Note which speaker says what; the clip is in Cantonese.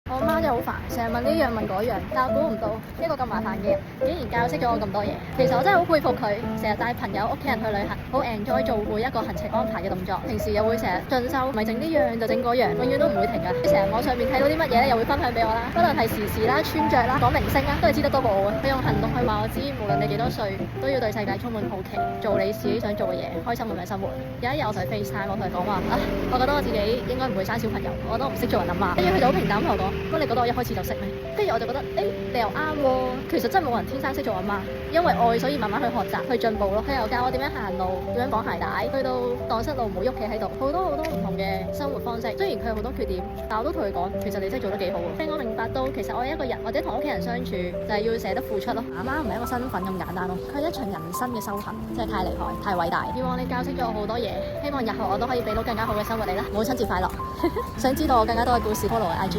Speaker 1: 我媽真係好煩，成日問呢樣問嗰樣，但我估唔到一個咁麻煩嘅人，竟然教識咗我咁多嘢。其實我真係好佩服佢，成日帶朋友、屋企人去旅行，好 enjoy 做每一個行程安排嘅動作。平時又會成日進修，唔係整呢樣就整嗰樣，永遠都唔會停㗎。成日網上面睇到啲乜嘢咧，又會分享俾我啦。不論係時事啦、穿着啦、講明星啦，都係知得多過我。佢用行動去話我知，無論你幾多歲，都要對世界充滿好奇，做你自己想做嘅嘢，開心咁樣生活。有一日我同佢 FaceTime，我同佢講話我覺得我自己應該唔會生小朋友，我覺得我唔識做人啊嘛。跟住佢就好平淡同我講，咁你覺得我一開始就識咩？跟住我就覺得，你又啱喎。其實真係冇人天生識做阿媽，因為愛所以慢慢去學習去進步咯。佢又教我點樣行路，點樣綁鞋帶，去到蕩失路唔好喐企喺度，好多唔同嘅生活方式。雖然佢有好多缺點，但我都同佢講，其實你真係做得幾好喎。令我明白到其實愛一個人或者同屋企人相處，就係要捨得付出咯。阿媽唔係一個身份咁簡單咯，佢係一場人生嘅修行，真係太厲害太偉大。以往你教識咗我好多嘢，希望日後我都可以俾到更加好嘅生活你啦。母親節快樂！想知道我更加多嘅故事，follow 我 IG。